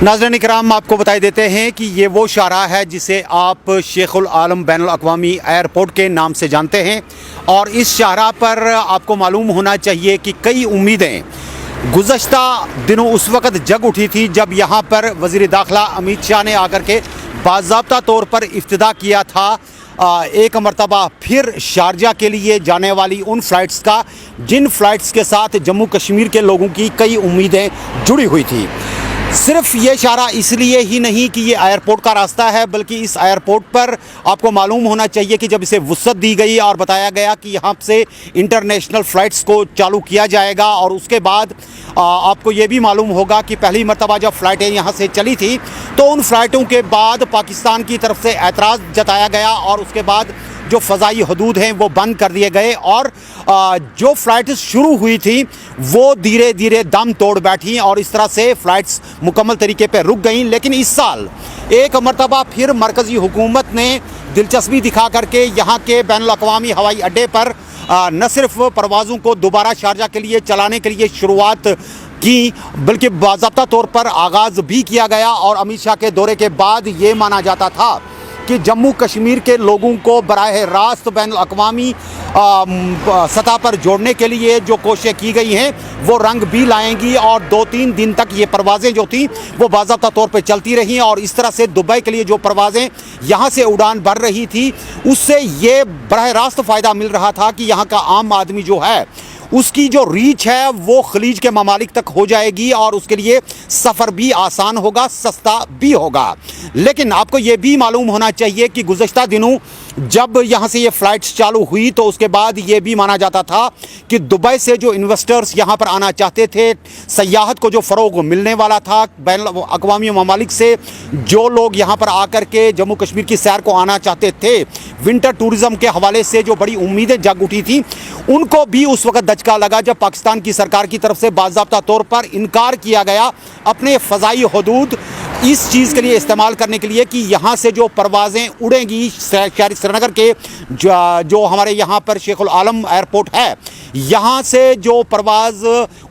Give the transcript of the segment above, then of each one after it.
नाज़रीन इकराम, आपको बताई देते हैं कि ये वो शाहराह है जिसे आप शेख उल आलम बैनुल अक़वामी एयरपोर्ट के नाम से जानते हैं। और इस शाहराह पर आपको मालूम होना चाहिए कि कई उम्मीदें गुज़श्ता दिनों उस वक़्त जग उठी थी जब यहाँ पर वज़ीर दाखिला अमित शाह ने आकर के बाज़ाब्ता तौर पर इफ्तिदा किया था एक मरतबा फिर शारजा के लिए जाने वाली उन फ़्लाइट्स का जिन फ़्लाइट्स के साथ जम्मू कश्मीर के लोगों की कई उम्मीदें जुड़ी हुई थी। सिर्फ ये इशारा इसलिए ही नहीं कि ये एयरपोर्ट का रास्ता है, बल्कि इस एयरपोर्ट पर आपको मालूम होना चाहिए कि जब इसे वुसअत दी गई और बताया गया कि यहाँ से इंटरनेशनल फ़्लाइट्स को चालू किया जाएगा, और उसके बाद आपको ये भी मालूम होगा कि पहली मरतबा जब फ़्लाइटें यहाँ से चली थी तो उन फ़्लाइटों के बाद पाकिस्तान की तरफ से एतराज़ जताया गया और उसके बाद जो फ़ज़ाई हदूद हैं वो बंद कर दिए गए और जो फ़्लाइट्स शुरू हुई थी वो धीरे धीरे दम तोड़ बैठी और इस तरह से फ़्लाइट्स मुकम्मल तरीके पर रुक गईं। लेकिन इस साल एक मरतबा फिर मरकज़ी हुकूमत ने दिलचस्पी दिखा करके यहाँ के बैनुल अक़वामी हवाई अड्डे पर न सिर्फ परवाज़ों को दोबारा शारजा के लिए चलाने के लिए शुरुआत की, बल्कि बाज़ाब्ता तौर पर आगाज़ भी किया गया। और अमित शाह के दौरे के बाद ये माना जाता था कि जम्मू कश्मीर के लोगों को बराह रास्त बैनुल अक़वामी सतह पर जोड़ने के लिए जो कोशिशें की गई हैं वो रंग भी लाएंगी। और 2-3 दिन तक ये परवाज़ें जो थी वो बाज़ाब्ता तौर पे चलती रहीं और इस तरह से दुबई के लिए जो परवाज़ें यहाँ से उड़ान भर रही थी उससे ये बराह रास्त फ़ायदा मिल रहा था कि यहाँ का आम आदमी जो है उसकी जो रीच है वो खलीज के ममालिक तक हो जाएगी और उसके लिए सफ़र भी आसान होगा, सस्ता भी होगा। लेकिन आपको ये भी मालूम होना चाहिए कि गुज़श्ता दिनों जब यहाँ से ये फ़्लाइट्स चालू हुई तो उसके बाद ये भी माना जाता था कि दुबई से जो इन्वेस्टर्स यहाँ पर आना चाहते थे, सयाहत को जो फ़रोग़ मिलने वाला था, बैनुल अक़वामी ममालिक से जो लोग यहाँ पर आकर के जम्मू कश्मीर की सैर को आना चाहते थे, विंटर टूरिज़म के हवाले से जो बड़ी उम्मीदें जग उठी थी उनको भी उस वक़्त दचका लगा जब पाकिस्तान की सरकार की तरफ से बाज़ाब्ता तौर पर इनकार किया गया अपने फ़ज़ाई हदूद इस चीज़ के लिए इस्तेमाल करने के लिए कि यहाँ से जो परवाज़ें उड़ेंगी शहर श्रीनगर के जो हमारे यहाँ पर शेख उल आलम एयरपोर्ट है, यहाँ से जो परवाज़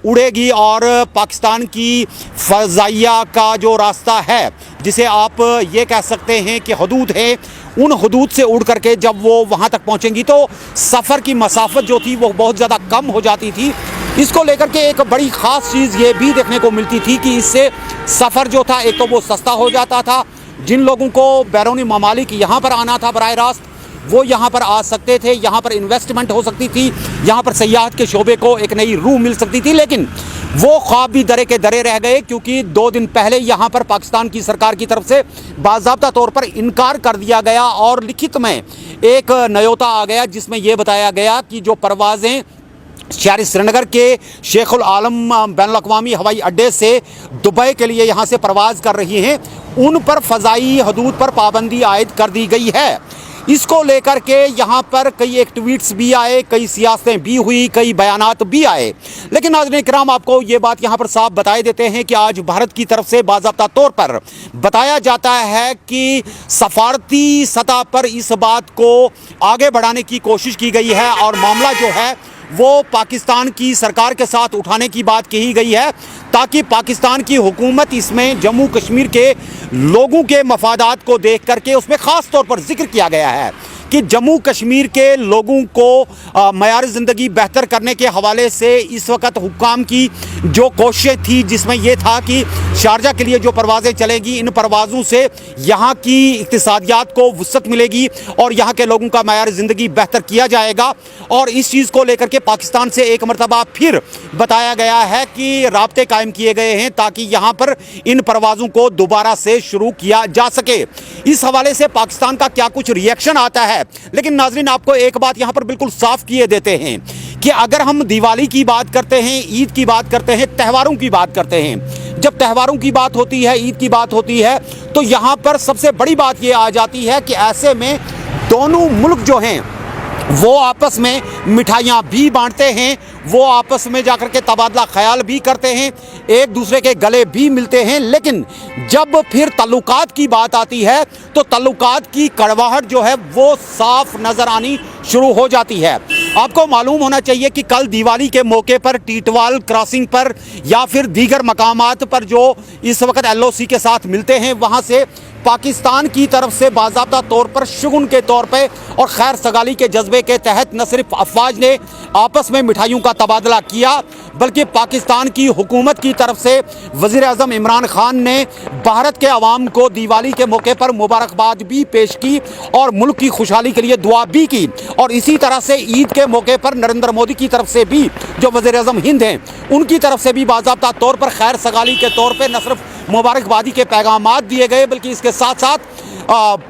उड़ेगी और पाकिस्तान की फ़ज़ाइया का जो रास्ता है जिसे आप ये कह सकते हैं कि हदूद है, उन हदूद से उड़ करके जब वो वहाँ तक पहुँचेंगी तो सफ़र की मसाफत जो थी वो बहुत ज़्यादा कम हो जाती थी। इसको लेकर के एक बड़ी ख़ास चीज़ ये भी देखने को मिलती थी कि इससे सफ़र जो था एक तो वो सस्ता हो जाता था, जिन लोगों को बैरूनी ममालिक यहाँ पर आना था बराह रास्त वो यहाँ पर आ सकते थे, यहाँ पर इन्वेस्टमेंट हो सकती थी, यहाँ पर सयाहत के शोबे को एक नई रूह मिल सकती थी। लेकिन वो ख्वाब भी दरे के दरे रह गए क्योंकि 2 दिन पहले यहाँ पर पाकिस्तान की सरकार की तरफ से बाज़ाब्ता तौर पर इनकार कर दिया गया और लिखित में एक न्योता आ गया जिसमें यह बताया गया कि जो परवाज़ें शहर श्रीनगर के शेख उल आलम बैनुल अक़वामी हवाई अड्डे से दुबई के लिए यहाँ से परवाज़ कर रही हैं उन पर फ़ज़ाई हदूद पर पाबंदी आयद कर दी गई है। इसको लेकर के यहाँ पर कई एक ट्वीट्स भी आए, कई सियासतें भी हुई, कई बयानात भी आए। लेकिन नाज़रीन इकराम, आपको ये बात यहाँ पर साफ बताए देते हैं कि आज भारत की तरफ से बाज़ाब्ता तौर पर बताया जाता है कि सफारती सतह पर इस बात को आगे बढ़ाने की कोशिश की गई है और मामला जो है वो पाकिस्तान की सरकार के साथ उठाने की बात कही गई है ताकि पाकिस्तान की हुकूमत इसमें जम्मू कश्मीर के लोगों के मफादात को देख करके उसमें ख़ास तौर पर जिक्र किया गया है कि जम्मू कश्मीर के लोगों को मयार ज़िंदगी बेहतर करने के हवाले से इस वक्त हुक्काम की जो कोशिश थी जिसमें यह था कि शारजा के लिए जो परवाज़ें चलेंगी इन परवाज़ों से यहाँ की इक़्तिसादियात को वुसअत मिलेगी और यहाँ के लोगों का मयार ज़िंदगी बेहतर किया जाएगा। और इस चीज़ को लेकर के पाकिस्तान से एक मरतबा फिर बताया गया है कि राब्ते कायम किए गए हैं ताकि यहाँ पर इन परवाज़ों को दोबारा से शुरू किया जा सके। इस हवाले से पाकिस्तान का क्या कुछ रिएक्शन आता है, लेकिन नाज़रीन आपको एक बात यहाँ पर बिल्कुल साफ किए देते हैं कि अगर हम दिवाली की बात करते हैं, ईद की बात करते हैं, त्योहारों की बात करते हैं, जब त्योहारों की बात होती है, ईद की बात होती है तो यहाँ पर सबसे बड़ी बात ये आ जाती है कि ऐसे में दोनों मुल्क जो हैं वो आपस में मिठाइयाँ भी बांटते हैं, वो आपस में जाकर के तबादला ख्याल भी करते हैं, एक दूसरे के गले भी मिलते हैं। लेकिन जब फिर तल्लुकात की बात आती है तो तल्लुकात की कड़वाहट जो है वो साफ नज़र आनी शुरू हो जाती है। آپ کو معلوم ہونا چاہیے کہ کل دیوالی کے موقع پر ٹیٹوال کراسنگ پر یا پھر دیگر مقامات پر جو اس وقت ایل او سی کے ساتھ ملتے ہیں وہاں سے پاکستان کی طرف سے باضابطہ طور پر شگن کے طور پہ اور خیر سگالی کے جذبے کے تحت نہ صرف افواج نے آپس میں مٹھائیوں کا تبادلہ کیا بلکہ پاکستان کی حکومت کی طرف سے وزیر اعظم عمران خان نے بھارت کے عوام کو دیوالی کے موقع پر مبارکباد بھی پیش کی اور ملک کی خوشحالی کے لیے دعا بھی کی، اور اسی طرح سے عید کے موقع پر نریندر مودی کی طرف سے بھی جو وزیر اعظم ہند ہیں ان کی طرف سے بھی باضابطہ طور پر خیر سگالی کے طور پہ نہ صرف مبارکبادی کے پیغامات دیے گئے بلکہ اس کے ساتھ ساتھ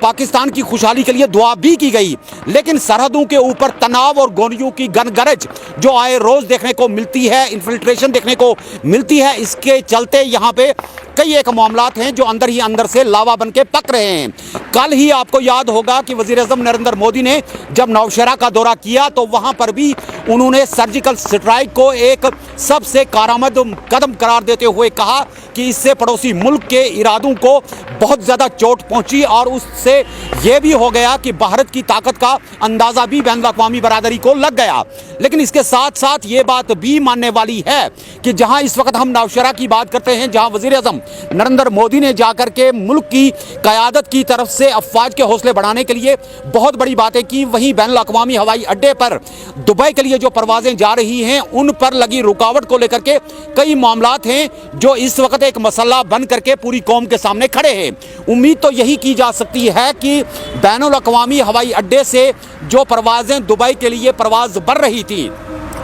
پاکستان کی خوشحالی کے لیے دعا بھی کی گئی۔ لیکن سرحدوں کے اوپر تناؤ اور گولیوں کی گن گرج جو آئے روز دیکھنے کو ملتی ہے، انفلٹریشن دیکھنے کو ملتی ہے، اس کے چلتے یہاں پہ کئی ایک معاملات ہیں جو اندر ہی اندر سے لاوا بن کے پک رہے ہیں۔ کل ہی آپ کو یاد ہوگا کہ وزیر اعظم نریندر مودی نے جب نوشہرہ کا دورہ کیا تو وہاں پر بھی انہوں نے سرجیکل سٹرائک کو ایک سب سے کارآمد قدم قرار دیتے ہوئے کہا کہ اس سے پڑوسی ملک کے ارادوں کو بہت زیادہ چوٹ پہنچی اور اس سے یہ بھی ہو گیا کہ بھارت کی طاقت کا اندازہ بھی بین الاقوامی برادری کو لگ گیا۔ لیکن اس کے ساتھ ساتھ یہ بات بھی ماننے والی ہے کہ جہاں اس وقت ہم نوشہرہ کی بات کرتے ہیں، جہاں وزیر اعظم نریندر مودی نے جا کر کے ملک کی قیادت کی طرف سے افواج کے حوصلے بڑھانے کے لیے بہت بڑی باتیں کی، وہیں بین الاقوامی ہوائی اڈے پر دبئی کے لیے جو پروازیں جا رہی ہیں ان پر لگی رکاوٹ کو لے کر کے کئی معاملات ہیں جو اس وقت ایک مسئلہ بن کر کے پوری قوم کے سامنے کھڑے ہیں۔ امید تو یہی کی جا سکتی ہے کہ بین الاقوامی ہوائی اڈے سے جو پروازیں دبئی کے لیے پرواز بڑھ رہی تھی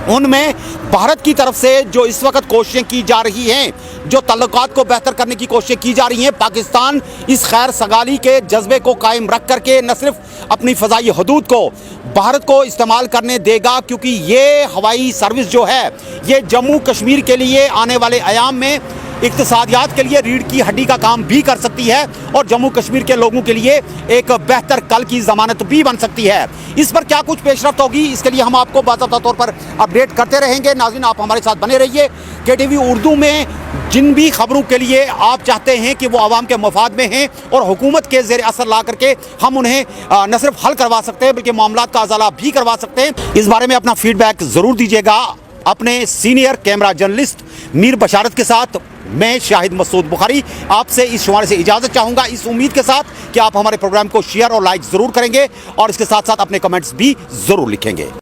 ان میں بھارت کی طرف سے جو اس وقت کوششیں کی جا رہی ہیں، جو تعلقات کو بہتر کرنے کی کوششیں کی جا رہی ہیں، پاکستان اس خیر سگالی کے جذبے کو قائم رکھ کر کے نہ صرف اپنی فضائی حدود کو بھارت کو استعمال کرنے دے گا، کیونکہ یہ ہوائی سروس جو ہے یہ جموں کشمیر کے لیے آنے والے ایام میں اقتصادیات کے لیے ریڑھ کی ہڈی کا کام بھی کر سکتی ہے اور جموں کشمیر کے لوگوں کے لیے ایک بہتر کل کی ضمانت بھی بن سکتی ہے۔ اس پر کیا کچھ پیش رفت ہوگی اس کے لیے ہم آپ کو باضابطہ طور پر اپڈیٹ کرتے رہیں گے۔ ناظرین آپ ہمارے ساتھ بنے رہیے۔ کے ٹی وی اردو میں جن بھی خبروں کے لیے آپ چاہتے ہیں کہ وہ عوام کے مفاد میں ہیں اور حکومت کے زیر اثر لا کر کے ہم انہیں نہ صرف حل کروا سکتے ہیں بلکہ معاملات کا ازالہ بھی کروا سکتے ہیں، اس بارے میں اپنا فیڈ بیک ضرور دیجیے گا اپنے سینئر کیمرہ جرنلسٹ میر بشارت کے ساتھ۔ میں شاہد مسعود بخاری آپ سے اس شمارے سے اجازت چاہوں گا، اس امید کے ساتھ کہ آپ ہمارے پروگرام کو شیئر اور لائک ضرور کریں گے اور اس کے ساتھ ساتھ اپنے کمنٹس بھی ضرور لکھیں گے۔